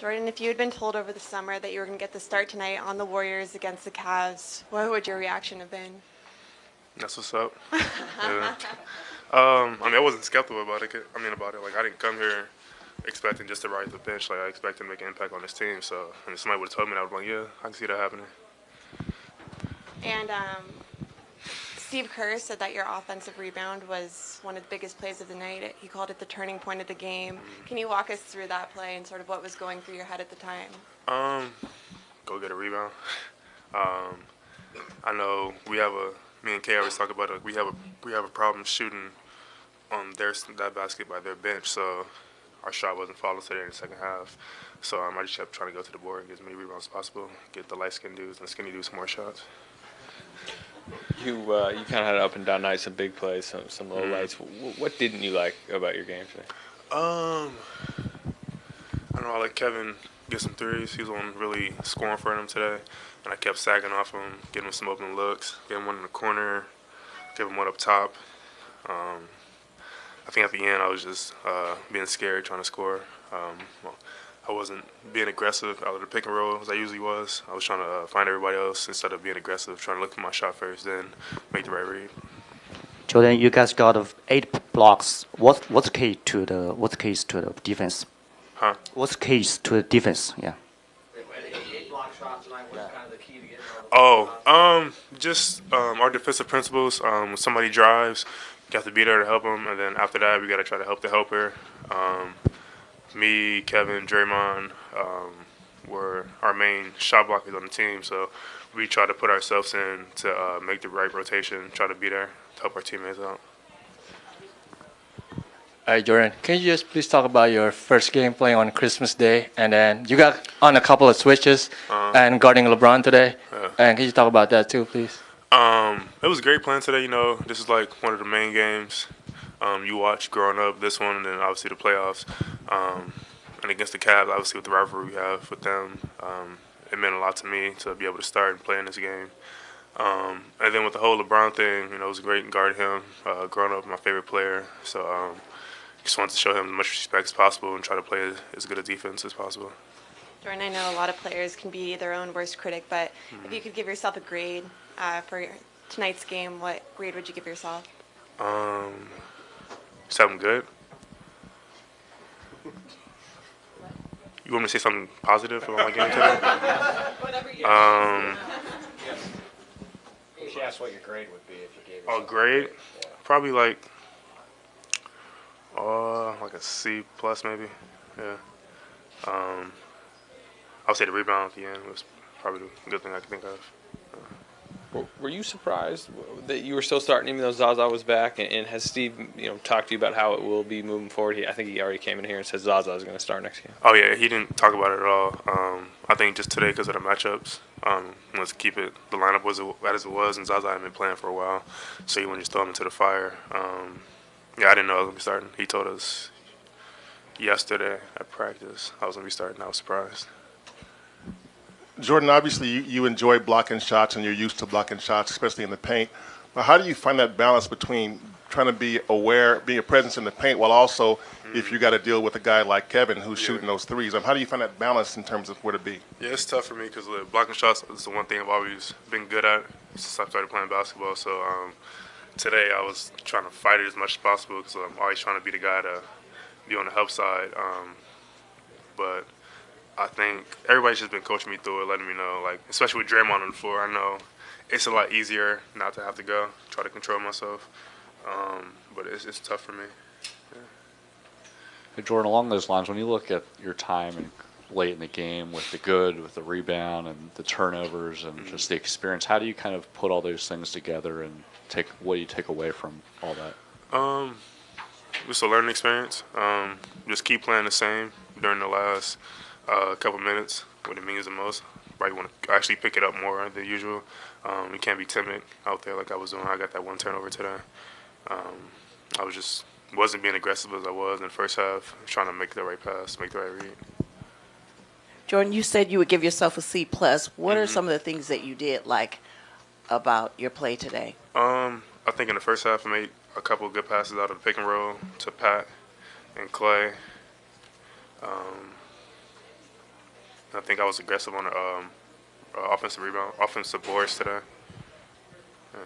Jordan, if you had been told over the summer that you were going to get the start tonight on the Warriors against the Cavs, what would your reaction have been? That's what's up. Yeah. I wasn't skeptical about it. Like, I didn't come here expecting just to ride the bench. Like, I expected to make an impact on this team. So, if somebody would have told me that, I would be like, yeah, I can see that happening. And Steve Kerr said that your offensive rebound was one of the biggest plays of the night. He called it the turning point of the game. Can you walk us through that play and sort of what was going through your head at the time? Go get a rebound. I know me and Kay always talk about it. We have a problem shooting on that basket by their bench. So our shot wasn't falling today in the second half. So I just kept trying to go to the board and get as many rebounds as possible, get the light-skinned dudes and the skinny dudes some more shots. You kind of had an up and down night, some big plays, some low lights. What didn't you like about your game today? I don't know. I let Kevin get some threes. He was the one really scoring for him today, and I kept sagging off him, getting him some open looks, getting one in the corner, giving him one up top. I think at the end I was just being scared, trying to score. I wasn't being aggressive out of the pick and roll as I usually was. I was trying to find everybody else instead of being aggressive, trying to look for my shot first, then make the right read. Jordan, you guys got 8 blocks. What's the key to the defense? Huh? What's the key to the defense? Yeah. 8 block shots tonight. What's kind of the key to getting Just our defensive principles. When somebody drives, you got to be there to help them, and then after that, we got to try to help the helper. Me, Kevin, Draymond were our main shot blockers on the team, so we try to put ourselves in to make the right rotation, try to be there to help our teammates out. All right, Jordan, can you just please talk about your first game playing on Christmas Day, and then you got on a couple of switches and guarding LeBron today, and can you talk about that too, please? It was a great playing today. This is like one of the main games you watch growing up, this one, and then obviously the playoffs. And against the Cavs, obviously with the rivalry we have with them, it meant a lot to me to be able to start and play in this game. And then with the whole LeBron thing, it was great guarding him. Growing up, my favorite player. So just wanted to show him as much respect as possible and try to play as good a defense as possible. Jordan, I know a lot of players can be their own worst critic, but if you could give yourself a grade for tonight's game, what grade would you give yourself? Something good. You want me to say something positive about my game today? Whatever you She asked what your grade would be if you gave Oh, grade? Yeah. Probably like a C plus maybe. Yeah. I would say the rebound at the end was probably the good thing I could think of. Were you surprised that you were still starting even though Zaza was back? And has Steve, talked to you about how it will be moving forward? I think he already came in here and said Zaza is going to start next game. Oh yeah, he didn't talk about it at all. I think just today because of the matchups, let's keep it. The lineup was as it was, and Zaza hadn't been playing for a while, so he wouldn't just throw him into the fire. I didn't know I was going to be starting. He told us yesterday at practice I was going to be starting. I was surprised. Jordan, obviously you enjoy blocking shots and you're used to blocking shots, especially in the paint. But how do you find that balance between trying to be aware, being a presence in the paint, while also if you got to deal with a guy like Kevin who's shooting those threes? How do you find that balance in terms of where to be? Yeah, it's tough for me because blocking shots is the one thing I've always been good at since I started playing basketball. So today I was trying to fight it as much as possible because I'm always trying to be the guy to be on the help side. But I think everybody's just been coaching me through it, letting me know, especially with Draymond on the floor, I know it's a lot easier not to have to go, try to control myself. But it's tough for me. Yeah. Hey, Jordan, along those lines, when you look at your time and late in the game with the rebound and the turnovers and just the experience, how do you kind of put all those things together and what do you take away from all that? Just a learning experience. Just keep playing the same during the last couple minutes when it means the most. Right, want to actually pick it up more than usual. You can't be timid out there like I was doing. I got that one turnover today. I wasn't being aggressive as I was in the first half, trying to make the right pass, make the right read. Jordan, you said you would give yourself a C plus. What are some of the things that you did like about your play today? I think in the first half I made a couple of good passes out of the pick and roll to Pat and Clay. I think I was aggressive on the offensive boards today. Yeah.